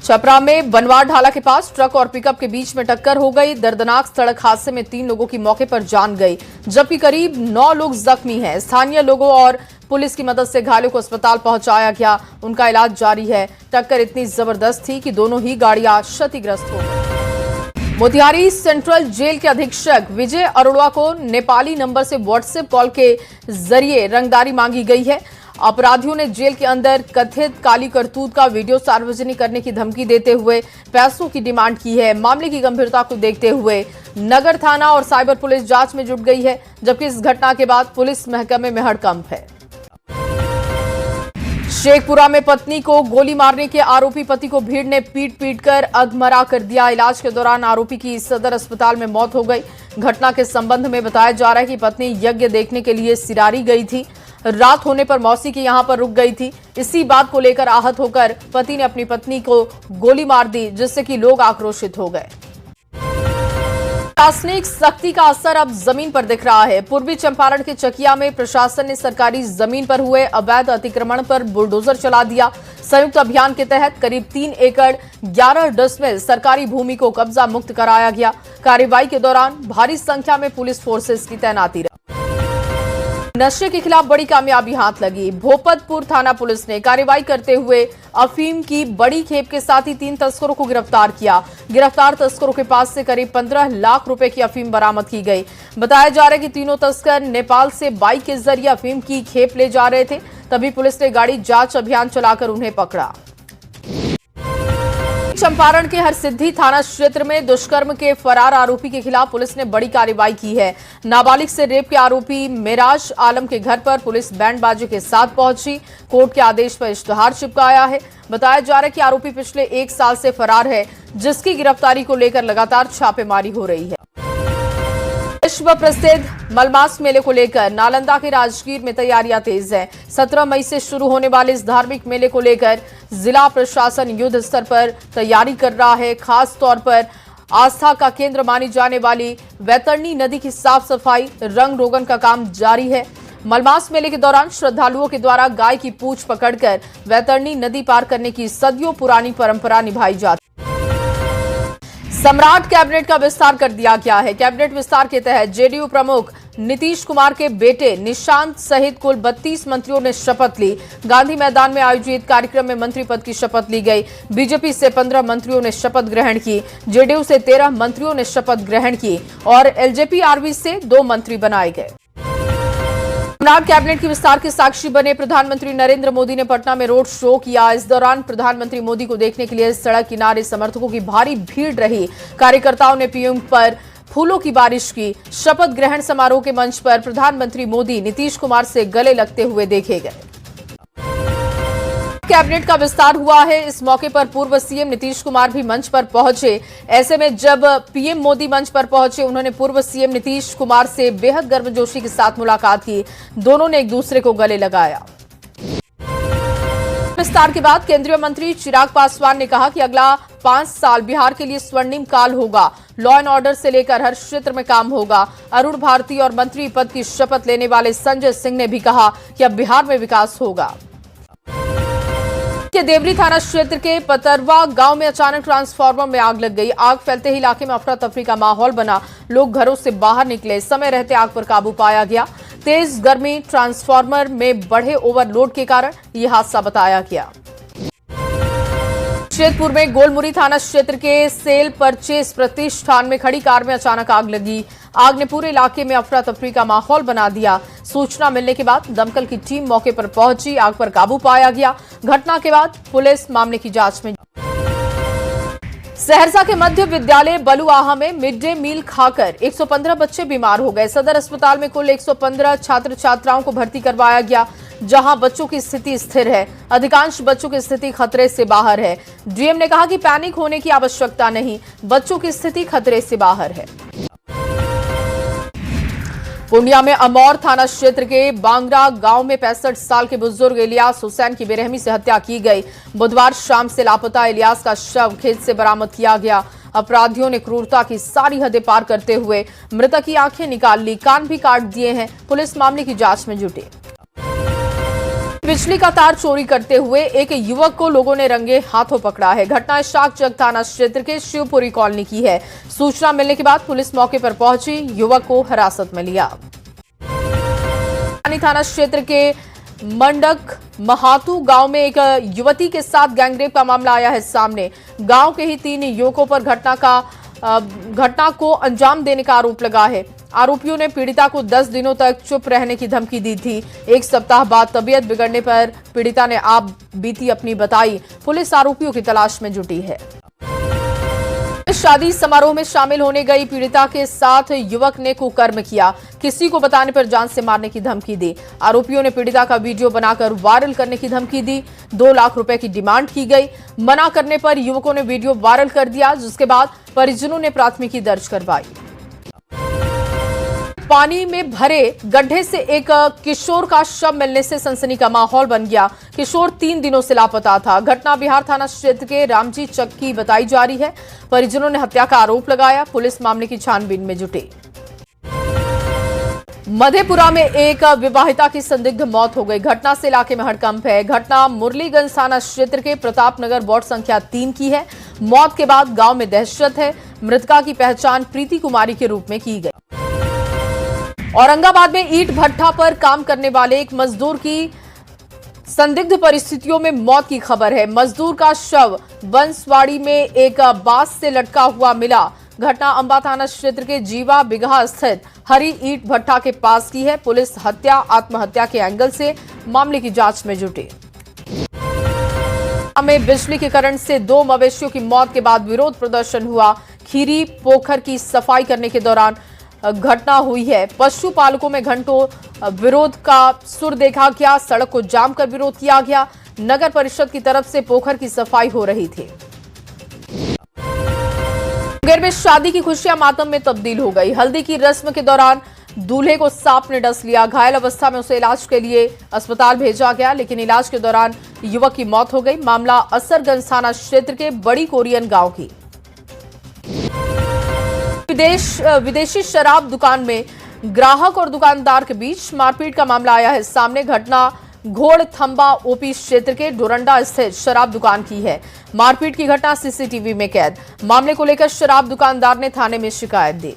छपरा में बनवार ढाला के पास ट्रक और पिकअप के बीच में टक्कर हो गई। दर्दनाक सड़क हादसे में 3 लोगों की मौके पर जान गई, जबकि करीब 9 लोग जख्मी हैं। स्थानीय लोगों और पुलिस की मदद से घायलों को अस्पताल पहुंचाया गया, उनका इलाज जारी है। टक्कर इतनी जबरदस्त थी कि दोनों ही गाड़ियां क्षतिग्रस्त हो गई। मोतिहारी सेंट्रल जेल के अधीक्षक विजय अरोड़ा को नेपाली नंबर से व्हाट्सएप कॉल के जरिए रंगदारी मांगी गई है। अपराधियों ने जेल के अंदर कथित काली करतूत का वीडियो सार्वजनिक करने की धमकी देते हुए पैसों की डिमांड की है। मामले की गंभीरता को देखते हुए नगर थाना और साइबर पुलिस जांच में जुट गई है, जबकि इस घटना के बाद पुलिस महकमे में हड़कंप है। शेखपुरा में पत्नी को गोली मारने के आरोपी पति को भीड़ ने पीट कर अधमरा कर दिया। इलाज के दौरान आरोपी की सदर अस्पताल में मौत हो गई। घटना के संबंध में बताया जा रहा है कि पत्नी यज्ञ देखने के लिए सिरारी गई थी। रात होने पर मौसी के यहां पर रुक गई थी। इसी बात को लेकर आहत होकर पति ने अपनी पत्नी को गोली मार दी, जिससे कि लोग आक्रोशित हो गए। प्रशासनिक सख्ती का असर अब जमीन पर दिख रहा है। पूर्वी चंपारण के चकिया में प्रशासन ने सरकारी जमीन पर हुए अवैध अतिक्रमण पर बुलडोजर चला दिया। संयुक्त अभियान के तहत करीब 3 एकड़ 11 डिसमिल सरकारी भूमि को कब्जा मुक्त कराया गया। कार्रवाई के दौरान भारी संख्या में पुलिस फोर्सेस की तैनाती रही। नशे के खिलाफ बड़ी कामयाबी हाथ लगी। भोपतपुर थाना पुलिस ने कार्रवाई करते हुए अफीम की बड़ी खेप के साथ ही 3 तस्करों को गिरफ्तार किया। गिरफ्तार तस्करों के पास से करीब 15 लाख रुपए की अफीम बरामद की गई। बताया जा रहा है कि तीनों तस्कर नेपाल से बाइक के जरिए अफीम की खेप ले जा रहे थे, तभी पुलिस ने गाड़ी जांच अभियान चलाकर उन्हें पकड़ा। चंपारण के हरसिद्धि थाना क्षेत्र में दुष्कर्म के फरार आरोपी के खिलाफ पुलिस ने बड़ी कार्रवाई की है। नाबालिग से रेप के आरोपी मेराज आलम के घर पर पुलिस बैंड बाजे के साथ पहुंची। कोर्ट के आदेश पर इश्तेहार चिपकाया है। बताया जा रहा है कि आरोपी पिछले 1 साल से फरार है, जिसकी गिरफ्तारी को लेकर लगातार छापेमारी हो रही है। विश्व प्रसिद्ध मलमास मेले को लेकर नालंदा के राजगीर में तैयारियां तेज हैं। 17 मई से शुरू होने वाले इस धार्मिक मेले को लेकर जिला प्रशासन युद्ध स्तर पर तैयारी कर रहा है। खास तौर पर आस्था का केंद्र मानी जाने वाली वैतरणी नदी की साफ सफाई, रंग रोगन का काम जारी है। मलमास मेले के दौरान श्रद्धालुओं के द्वारा गाय की पूंछ पकड़कर वैतरणी नदी पार करने की सदियों पुरानी परंपरा निभाई जाती है। सम्राट कैबिनेट का विस्तार कर दिया गया है। कैबिनेट विस्तार के तहत जेडीयू प्रमुख नीतीश कुमार के बेटे निशांत सहित कुल 32 मंत्रियों ने शपथ ली। गांधी मैदान में आयोजित कार्यक्रम में मंत्री पद की शपथ ली गई। बीजेपी से 15 मंत्रियों ने शपथ ग्रहण की, जेडीयू से 13 मंत्रियों ने शपथ ग्रहण की और एलजेपी-आरवी से 2 मंत्री बनाए गए। सम्राट कैबिनेट के विस्तार के साक्षी बने प्रधानमंत्री नरेंद्र मोदी ने पटना में रोड शो किया। इस दौरान प्रधानमंत्री मोदी को देखने के लिए सड़क किनारे समर्थकों की भारी भीड़ रही। कार्यकर्ताओं ने पीएम पर फूलों की बारिश की। शपथ ग्रहण समारोह के मंच पर प्रधानमंत्री मोदी नीतीश कुमार से गले लगते हुए देखे गए। कैबिनेट का विस्तार हुआ है। इस मौके पर पूर्व सीएम नीतीश कुमार भी मंच पर पहुंचे। ऐसे में जब पीएम मोदी मंच पर पहुंचे, उन्होंने पूर्व सीएम नीतीश कुमार से बेहद गर्मजोशी के साथ मुलाकात की। दोनों ने एक दूसरे को गले लगाया। विस्तार के बाद केंद्रीय मंत्री चिराग पासवान ने कहा कि अगला 5 साल बिहार के लिए स्वर्णिम काल होगा। लॉ एंड ऑर्डर से लेकर हर क्षेत्र में काम होगा। अरुण भारती और मंत्री पद की शपथ लेने वाले संजय सिंह ने भी कहा कि अब बिहार में विकास होगा। के देवरी थाना क्षेत्र के पतरवा गांव में अचानक ट्रांसफार्मर में आग लग गई। आग फैलते ही इलाके में अफरा तफरी का माहौल बना। लोग घरों से बाहर निकले, समय रहते आग पर काबू पाया गया। तेज गर्मी ट्रांसफार्मर में बढ़े ओवरलोड के कारण यह हादसा बताया गया। शेखपुर में गोलमुरी थाना क्षेत्र के सेल परचेस प्रतिष्ठान में खड़ी कार में अचानक आग लगी। आग ने पूरे इलाके में अफरा तफरी का माहौल बना दिया। सूचना मिलने के बाद दमकल की टीम मौके पर पहुंची, आग पर काबू पाया गया। घटना के बाद पुलिस मामले की जांच में। सहरसा के मध्य विद्यालय बलुआहा में मिड डे मील खाकर 115 बच्चे बीमार हो गए। सदर अस्पताल में कुल 115 छात्र छात्राओं को भर्ती करवाया गया, जहां बच्चों की स्थिति स्थिर है। अधिकांश बच्चों की स्थिति खतरे से बाहर है। डीएम ने कहा कि पैनिक होने की आवश्यकता नहीं, बच्चों की स्थिति खतरे से बाहर है। पूर्णिया में अमौर थाना क्षेत्र के बांगरा गांव में 65 साल के बुजुर्ग इलियास हुसैन की बेरहमी से हत्या की गई। बुधवार शाम से लापता इलियास का शव खेत से बरामद किया गया। अपराधियों ने क्रूरता की सारी हदें पार करते हुए मृतक की आंखें निकाल ली, कान भी काट दिए हैं। पुलिस मामले की जांच में जुटी। बिजली का तार चोरी करते हुए एक युवक को लोगों ने रंगे हाथों पकड़ा है। घटना शाकचक थाना क्षेत्र के शिवपुरी कॉलोनी की है। सूचना मिलने के बाद पुलिस मौके पर पहुंची, युवक को हिरासत में लिया। थाना क्षेत्र के मंडक महातू गांव में एक युवती के साथ गैंगरेप का मामला आया है सामने। गांव के ही 3 युवकों पर घटना को अंजाम देने का आरोप लगा है। आरोपियों ने पीड़िता को 10 दिनों तक चुप रहने की धमकी दी थी। 1 सप्ताह बाद तबीयत बिगड़ने पर पीड़िता ने आप बीती अपनी बताई। पुलिस आरोपियों की तलाश में जुटी है। शादी समारोह में शामिल होने गई पीड़िता के साथ युवक ने कुकर्म किया। किसी को बताने पर जान से मारने की धमकी दी। आरोपियों ने पीड़िता का वीडियो बनाकर वायरल करने की धमकी दी। 2 लाख रुपए की डिमांड की गई। मना करने पर युवकों ने वीडियो वायरल कर दिया, जिसके बाद परिजनों ने प्राथमिकी दर्ज करवाई। पानी में भरे गड्ढे से एक किशोर का शव मिलने से सनसनी का माहौल बन गया। किशोर 3 दिनों से लापता था। घटना बिहार थाना क्षेत्र के रामजी चक की बताई जा रही है। परिजनों ने हत्या का आरोप लगाया। पुलिस मामले की छानबीन में जुटी। मधेपुरा में एक विवाहिता की संदिग्ध मौत हो गई। घटना से इलाके में हड़कंप है। घटना मुरलीगंज थाना क्षेत्र के प्रतापनगर वार्ड संख्या 3 की है। मौत के बाद गांव में दहशत है। मृतका की पहचान प्रीति कुमारी के रूप में की गई। औरंगाबाद में ईंट भट्ठा पर काम करने वाले एक मजदूर की संदिग्ध परिस्थितियों में मौत की खबर है। मजदूर का शव बंसवाड़ी में एक बांस से लटका हुआ मिला। घटना अंबा थाना क्षेत्र के जीवा बिगहा स्थित हरी ईंट भट्ठा के पास की है। पुलिस हत्या आत्महत्या के एंगल से मामले की जांच में जुटी। में बिजली के करंट से 2 मवेशियों की मौत के बाद विरोध प्रदर्शन हुआ। खीरी पोखर की सफाई करने के दौरान घटना हुई है। पशुपालकों में घंटों विरोध का सुर देखा गया। सड़क को जाम कर विरोध किया गया। नगर परिषद की तरफ से पोखर की सफाई हो रही थी। मुंगेर में शादी की खुशियां मातम में तब्दील हो गई। हल्दी की रस्म के दौरान दूल्हे को सांप ने डस लिया। घायल अवस्था में उसे इलाज के लिए अस्पताल भेजा गया, लेकिन इलाज के दौरान युवक की मौत हो गई। मामला असरगंज थाना क्षेत्र के बड़ी कोरियन गांव की। विदेशी शराब दुकान में ग्राहक और दुकानदार के बीच मारपीट का मामला आया है सामने। घटना घोड़ थंबा ओपी क्षेत्र के डोरंडा स्थित शराब दुकान की है। मारपीट की घटना सीसीटीवी में कैद। मामले को लेकर शराब दुकानदार ने थाने में शिकायत दी।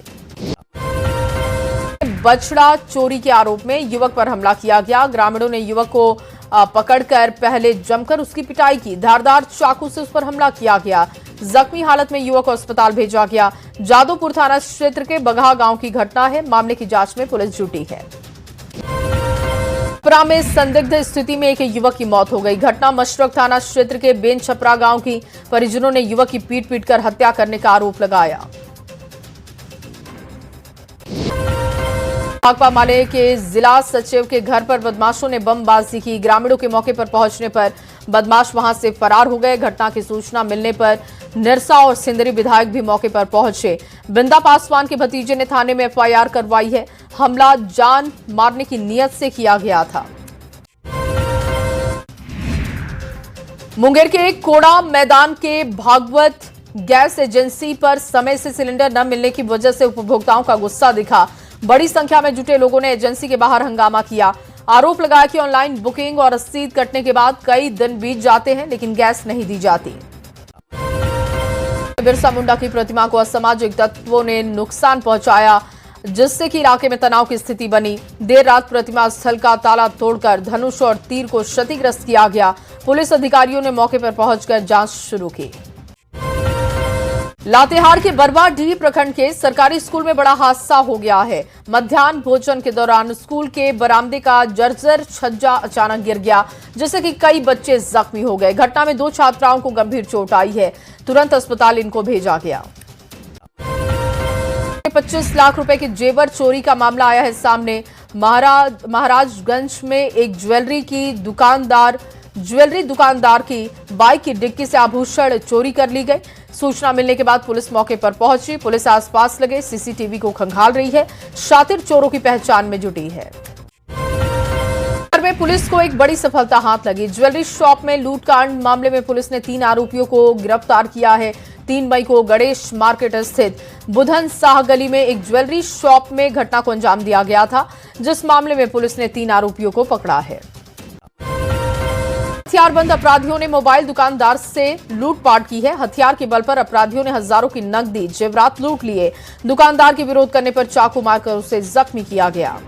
बछड़ा चोरी के आरोप में युवक पर हमला किया गया। ग्रामीणों ने युवक को पकड़कर पहले जमकर उसकी पिटाई की। धारदार चाकू से उस पर हमला किया गया। जख्मी हालत में युवक को अस्पताल भेजा गया। जादोपुर थाना क्षेत्र के बगहा गांव की घटना है। मामले की जांच में पुलिस जुटी है। छपरा में संदिग्ध स्थिति में एक युवक की मौत हो गई। घटना मशरक थाना क्षेत्र के बेन छपरा गांव की। परिजनों ने युवक की पीट कर हत्या करने का आरोप लगाया। भाकपा माले के जिला सचिव के घर पर बदमाशों ने बमबाजी की। ग्रामीणों के मौके पर पहुंचने पर बदमाश वहां से फरार हो गए। घटना की सूचना मिलने पर निरसा और सिंदरी विधायक भी मौके पर पहुंचे। बिंदा पासवान के भतीजे ने थाने में एफआईआर करवाई है। हमला जान मारने की नीयत से किया गया था। मुंगेर के कोड़ा मैदान के भागवत गैस एजेंसी पर समय से सिलेंडर न मिलने की वजह से उपभोक्ताओं का गुस्सा दिखा। बड़ी संख्या में जुटे लोगों ने एजेंसी के बाहर हंगामा किया। आरोप लगाया कि ऑनलाइन बुकिंग और रसीद कटने के बाद कई दिन बीत जाते हैं, लेकिन गैस नहीं दी जाती। बिरसा मुंडा की प्रतिमा को असामाजिक तत्वों ने नुकसान पहुंचाया, जिससे कि इलाके में तनाव की स्थिति बनी। देर रात प्रतिमा स्थल का ताला तोड़कर धनुष और तीर को क्षतिग्रस्त किया गया। पुलिस अधिकारियों ने मौके पर पहुंचकर जांच शुरू की। लातेहार के बरवाडीह प्रखंड के सरकारी स्कूल में बड़ा हादसा हो गया है। मध्याह्न भोजन के दौरान स्कूल के बरामदे का जर्जर छज्जा अचानक गिर गया, जिससे कि कई बच्चे जख्मी हो गए। घटना में 2 छात्राओं को गंभीर चोट आई है। तुरंत अस्पताल इनको भेजा गया। 25 लाख रुपए के जेवर चोरी का मामला आया है सामने। महाराजगंज में एक ज्वेलरी दुकानदार की बाइक की डिक्की से आभूषण चोरी कर ली गई। सूचना मिलने के बाद पुलिस मौके पर पहुंची। पुलिस आसपास लगे सीसीटीवी को खंगाल रही है। शातिर चोरों की पहचान में जुटी है। में पुलिस को एक बड़ी सफलता हाथ लगी। ज्वेलरी शॉप में लूटकांड मामले में पुलिस ने 3 आरोपियों को गिरफ्तार किया है। 3 मई को गणेश मार्केट स्थित बुधन शाह गली में एक ज्वेलरी शॉप में घटना को अंजाम दिया गया था, जिस मामले में पुलिस ने 3 आरोपियों को पकड़ा है। हथियारबंद अपराधियों ने मोबाइल दुकानदार से लूटपाट की है। हथियार के बल पर अपराधियों ने हजारों की नकदी जेवरात लूट लिए। दुकानदार के विरोध करने पर चाकू मारकर उसे जख्मी किया गया।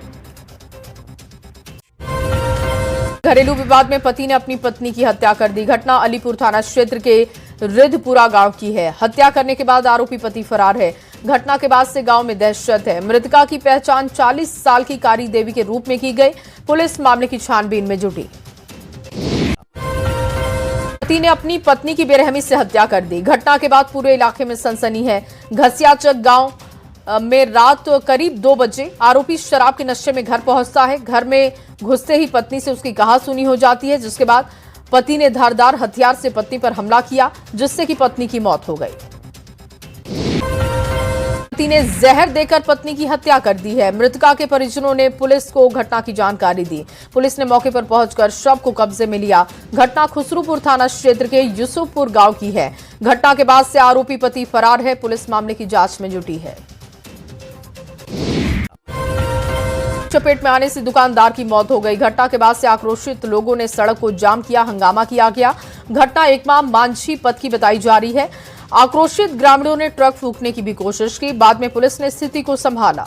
घरेलू विवाद में पति ने अपनी पत्नी की हत्या कर दी। घटना अलीपुर थाना क्षेत्र के रिधपुरा गांव की है। हत्या करने के बाद आरोपी पति फरार है। घटना के बाद से गांव में दहशत है। मृतका की पहचान 40 साल की कारी देवी के रूप में की गई। पुलिस मामले की छानबीन में जुटी। पति ने अपनी पत्नी की बेरहमी से हत्या कर दी। घटना के बाद पूरे इलाके में सनसनी है। घसियाचक गांव में रात करीब 2 बजे आरोपी शराब के नशे में घर पहुंचता है। घर में घुसते ही पत्नी से उसकी कहासुनी हो जाती है, जिसके बाद पति ने धारदार हथियार से पत्नी पर हमला किया, जिससे कि पत्नी की मौत हो गई। पति ने जहर देकर पत्नी की हत्या कर दी है। मृतका के परिजनों ने पुलिस को घटना की जानकारी दी। पुलिस ने मौके पर पहुंचकर शव को कब्जे में लिया। घटना खुसरूपुर थाना क्षेत्र के यूसुफपुर गांव की है। घटना के बाद से आरोपी पति फरार है। पुलिस मामले की जांच में जुटी है। चपेट में आने से दुकानदार की मौत हो गई। घटना के बाद से आक्रोशित लोगों ने सड़क को जाम किया, हंगामा किया गया। घटना एकमा मांझी पथ की बताई जा रही है। आक्रोशित ग्रामीणों ने ट्रक फूंकने की भी कोशिश की। बाद में पुलिस ने स्थिति को संभाला।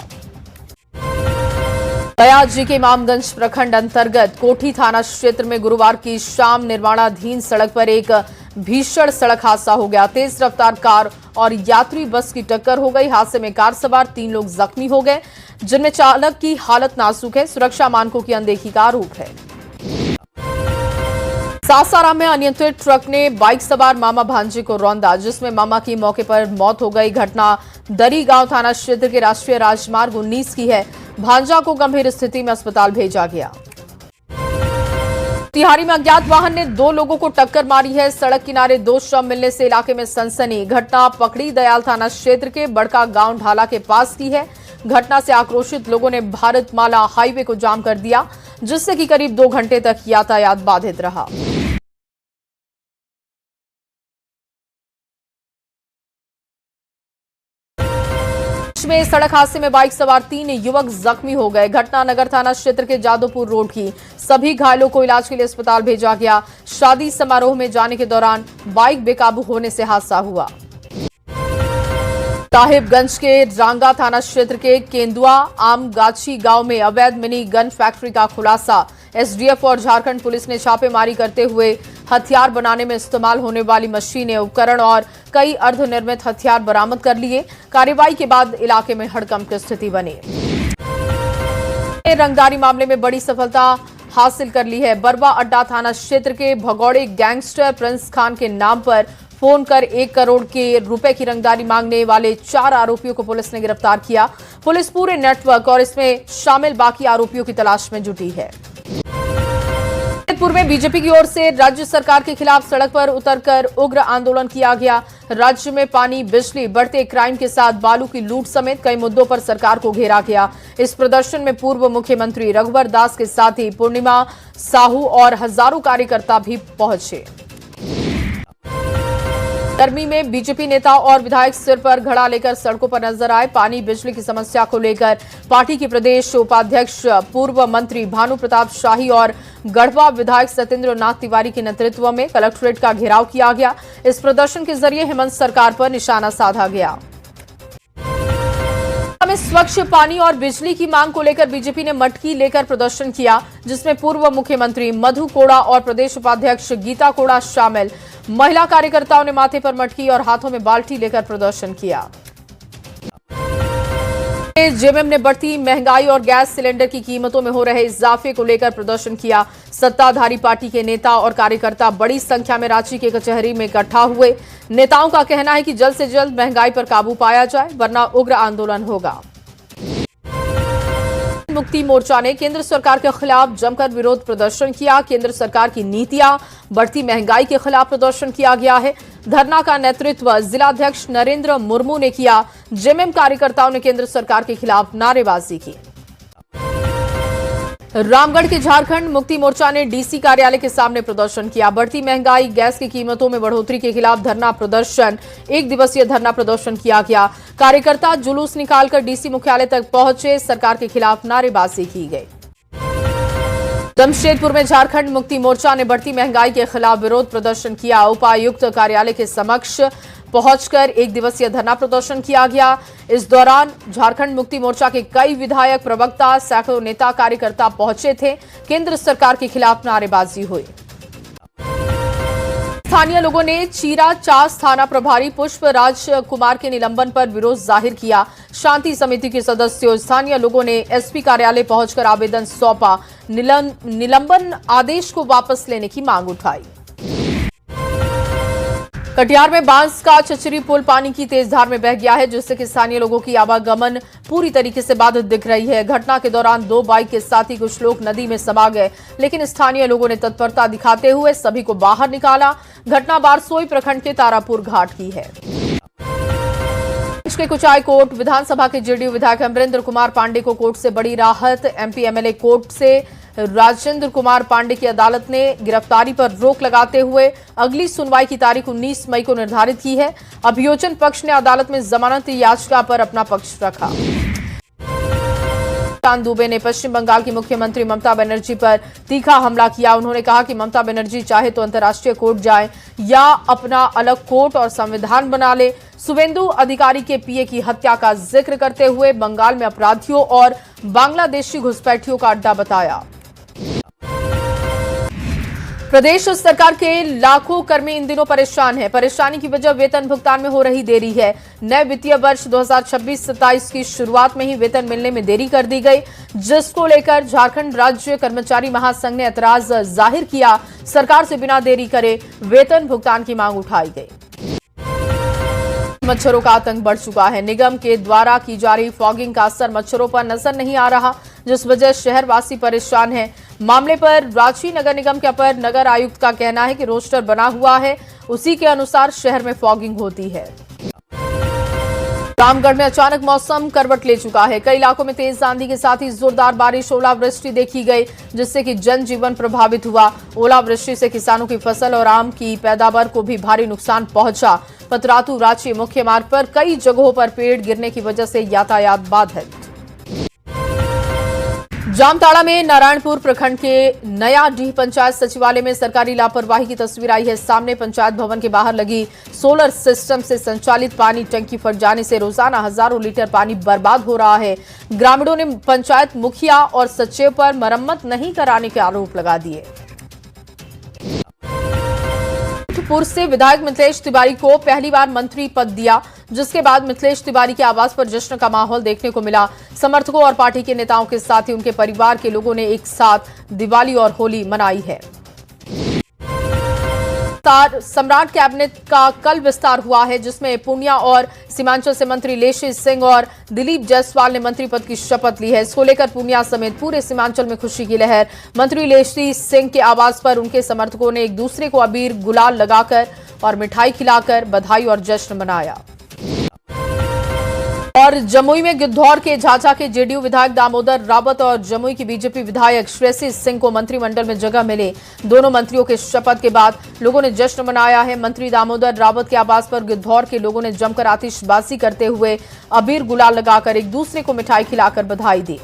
दयाजी के इमामगंज प्रखंड अंतर्गत कोठी थाना क्षेत्र में गुरुवार की शाम निर्माणाधीन सड़क पर एक भीषण सड़क हादसा हो गया। तेज रफ्तार कार और यात्री बस की टक्कर हो गई। हादसे में कार सवार 3 लोग जख्मी हो गए, जिनमें चालक की हालत नाजुक है। सुरक्षा मानकों की अनदेखी का आरोप है। सासाराम में अनियंत्रित ट्रक ने बाइक सवार मामा भांजे को रौंदा, जिसमें मामा की मौके पर मौत हो गई। घटना दरी गांव थाना क्षेत्र के राष्ट्रीय राजमार्ग 19 की है। भांजा को गंभीर स्थिति में अस्पताल भेजा गया। तिहारी में अज्ञात वाहन ने 2 लोगों को टक्कर मारी है। सड़क किनारे 2 शव मिलने से इलाके में सनसनी। घटना पकड़ी दयाल थाना क्षेत्र के बड़का गांव ढाला के पास की है। घटना से आक्रोशित लोगों ने भारतमाला हाईवे को जाम कर दिया, जिससे कि करीब 2 घंटे तक यातायात बाधित रहा। में सड़क हादसे में बाइक सवार 3 युवक जख्मी हो गए। घटना नगर थाना क्षेत्र के जादोपुर रोड की। सभी घायलों को इलाज के लिए अस्पताल भेजा गया। शादी समारोह में जाने के दौरान बाइक बेकाबू होने से हादसा हुआ। साहिबगंज के रांगा थाना क्षेत्र के केंदुआ आमगाछी गांव में अवैध मिनी गन फैक्ट्री का खुलासा। एसडीएफ और झारखंड पुलिस ने छापेमारी करते हुए हथियार बनाने में इस्तेमाल होने वाली मशीनें, उपकरण और कई अर्धनिर्मित हथियार बरामद कर लिए। कार्रवाई के बाद इलाके में हड़कंप की स्थिति बनी। रंगदारी मामले में बड़ी सफलता हासिल कर ली है। बरवा अड्डा थाना क्षेत्र के भगौड़े गैंगस्टर प्रिंस खान के नाम पर फोन कर 1 करोड़ के रुपए की रंगदारी मांगने वाले 4 आरोपियों को पुलिस ने गिरफ्तार किया। पुलिस पूरे नेटवर्क और इसमें शामिल बाकी आरोपियों की तलाश में जुटी है। पूर्व में बीजेपी की ओर से राज्य सरकार के खिलाफ सड़क पर उतरकर उग्र आंदोलन किया गया। राज्य में पानी, बिजली, बढ़ते क्राइम के साथ बालू की लूट समेत कई मुद्दों पर सरकार को घेरा गया। इस प्रदर्शन में पूर्व मुख्यमंत्री रघुवर दास के साथ ही पूर्णिमा साहू और हजारों कार्यकर्ता भी पहुंचे। गर्मी में बीजेपी नेता और विधायक सिर पर घड़ा लेकर सड़कों पर नजर आए। पानी, बिजली की समस्या को लेकर पार्टी के प्रदेश उपाध्यक्ष पूर्व मंत्री भानु प्रताप शाही और गढ़वा विधायक सत्येंद्र नाथ तिवारी के नेतृत्व में कलेक्ट्रेट का घेराव किया गया। इस प्रदर्शन के जरिए हेमंत सरकार पर निशाना साधा गया। में स्वच्छ पानी और बिजली की मांग को लेकर बीजेपी ने मटकी लेकर प्रदर्शन किया, जिसमें पूर्व मुख्यमंत्री मधु कोड़ा और प्रदेश उपाध्यक्ष गीता कोड़ा शामिल। महिला कार्यकर्ताओं ने माथे पर मटकी और हाथों में बाल्टी लेकर प्रदर्शन किया। जेएमएम ने बढ़ती महंगाई और गैस सिलेंडर की कीमतों में हो रहे इजाफे को लेकर प्रदर्शन किया। सत्ताधारी पार्टी के नेता और कार्यकर्ता बड़ी संख्या में रांची के कचहरी में इकट्ठा हुए। नेताओं का कहना है कि जल्द से जल्द महंगाई पर काबू पाया जाए, वरना उग्र आंदोलन होगा। मुक्ति मोर्चा ने केंद्र सरकार के खिलाफ जमकर विरोध प्रदर्शन किया। केंद्र सरकार की नीतियां, बढ़ती महंगाई के खिलाफ प्रदर्शन किया गया है। धरना का नेतृत्व जिलाध्यक्ष नरेंद्र मुर्मू ने किया। जेएमएम कार्यकर्ताओं ने केंद्र सरकार के खिलाफ नारेबाजी की। रामगढ़ के झारखंड मुक्ति मोर्चा ने डीसी कार्यालय के सामने प्रदर्शन किया। बढ़ती महंगाई, गैस की कीमतों में बढ़ोतरी के खिलाफ धरना प्रदर्शन, 1 दिवसीय धरना प्रदर्शन किया गया। कार्यकर्ता जुलूस निकालकर डीसी मुख्यालय तक पहुंचे। सरकार के खिलाफ नारेबाजी की गई। जमशेदपुर में झारखंड मुक्ति मोर्चा ने बढ़ती महंगाई के खिलाफ विरोध प्रदर्शन किया। उपायुक्त कार्यालय के समक्ष पहुंचकर एक दिवसीय धरना प्रदर्शन किया गया। इस दौरान झारखंड मुक्ति मोर्चा के कई विधायक, प्रवक्ता, सैकड़ों नेता कार्यकर्ता पहुंचे थे। केंद्र सरकार के खिलाफ नारेबाजी हुई। स्थानीय लोगों ने चीरा चास थाना प्रभारी पुष्प राज कुमार के निलंबन पर विरोध जाहिर किया। शांति समिति के सदस्यों, स्थानीय लोगों ने एसपी कार्यालय पहुंचकर आवेदन सौंपा। निलंबन आदेश को वापस लेने की मांग उठाई। कटिहार में बांस का चचरी पुल पानी की तेज धार में बह गया है, जिससे कि स्थानीय लोगों की आवागमन पूरी तरीके से बाधित दिख रही है। घटना के दौरान 2 बाइक के साथ ही कुछ लोग नदी में समा गए, लेकिन स्थानीय लोगों ने तत्परता दिखाते हुए सभी को बाहर निकाला। घटना बारसोई प्रखंड के तारापुर घाट की है। के कुचाई कोर्ट विधानसभा के जेडीयू विधायक अमरेंद्र कुमार पांडे को कोर्ट से बड़ी राहत। एमपी एमएलए कोर्ट से राजेंद्र कुमार पांडे की अदालत ने गिरफ्तारी पर रोक लगाते हुए अगली सुनवाई की तारीख 19 मई को निर्धारित की है। अभियोजन पक्ष ने अदालत में जमानत याचिका पर अपना पक्ष रखा। दुबे ने पश्चिम बंगाल की मुख्यमंत्री ममता बनर्जी पर तीखा हमला किया। उन्होंने कहा कि ममता बनर्जी चाहे तो अंतर्राष्ट्रीय कोर्ट जाए या अपना अलग कोर्ट और संविधान बना ले। शुभेंदु अधिकारी के पीए की हत्या का जिक्र करते हुए बंगाल में अपराधियों और बांग्लादेशी घुसपैठियों का अड्डा बताया। प्रदेश सरकार के लाखों कर्मी इन दिनों परेशान हैं। परेशानी की वजह वेतन भुगतान में हो रही देरी है। नए वित्तीय वर्ष 2026-27 की शुरुआत में ही वेतन मिलने में देरी कर दी गई, जिसको लेकर झारखंड राज्य कर्मचारी महासंघ ने ऐतराज जाहिर किया। सरकार से बिना देरी करे वेतन भुगतान की मांग उठाई गई। मच्छरों का आतंक बढ़ चुका है। निगम के द्वारा की जा रही फॉगिंग का असर मच्छरों पर नजर नहीं आ रहा, जिस वजह शहरवासी परेशान हैं। मामले पर रांची नगर निगम के अपर नगर आयुक्त का कहना है कि रोस्टर बना हुआ है, उसी के अनुसार शहर में फॉगिंग होती है। रामगढ़ में अचानक मौसम करवट ले चुका है। कई इलाकों में तेज आंधी के साथ ही जोरदार बारिश, ओलावृष्टि देखी गई, जिससे कि जनजीवन प्रभावित हुआ। ओलावृष्टि से किसानों की फसल और आम की पैदावार को भी भारी नुकसान पहुंचा। पतरातू रांची मुख्य मार्ग पर कई जगहों पर पेड़ गिरने की वजह से यातायात बाधित। जामताड़ा में नारायणपुर प्रखंड के नया डीह पंचायत सचिवालय में सरकारी लापरवाही की तस्वीर आई है सामने। पंचायत भवन के बाहर लगी सोलर सिस्टम से संचालित पानी टंकी फट जाने से रोजाना हजारों लीटर पानी बर्बाद हो रहा है। ग्रामीणों ने पंचायत मुखिया और सचिव पर मरम्मत नहीं कराने के आरोप लगा दिए। पूर्व से विधायक मिथिलेश तिवारी को पहली बार मंत्री पद दिया, जिसके बाद मिथिलेश तिवारी के आवास पर जश्न का माहौल देखने को मिला। समर्थकों और पार्टी के नेताओं के साथ ही उनके परिवार के लोगों ने एक साथ दिवाली और होली मनाई है। सम्राट कैबिनेट का कल विस्तार हुआ है, जिसमें पूर्णिया और सीमांचल से मंत्री लेशी सिंह और दिलीप जायसवाल ने मंत्री पद की शपथ ली है। इसको लेकर पूर्णिया समेत पूरे सीमांचल में खुशी की लहर। मंत्री लेशी सिंह के आवास पर उनके समर्थकों ने एक दूसरे को अबीर गुलाल लगाकर और मिठाई खिलाकर बधाई और जश्न मनाया। और जमुई में गिद्धौर के झाझा के जेडीयू विधायक दामोदर रावत और जमुई की बीजेपी विधायक श्रेयसी सिंह को मंत्रिमंडल में जगह मिले। दोनों मंत्रियों के शपथ के बाद लोगों ने जश्न मनाया है। मंत्री दामोदर रावत के आवास पर गिद्धौर के लोगों ने जमकर आतिशबाजी करते हुए अबीर गुलाल लगाकर एक दूसरे को मिठाई खिलाकर बधाई दी।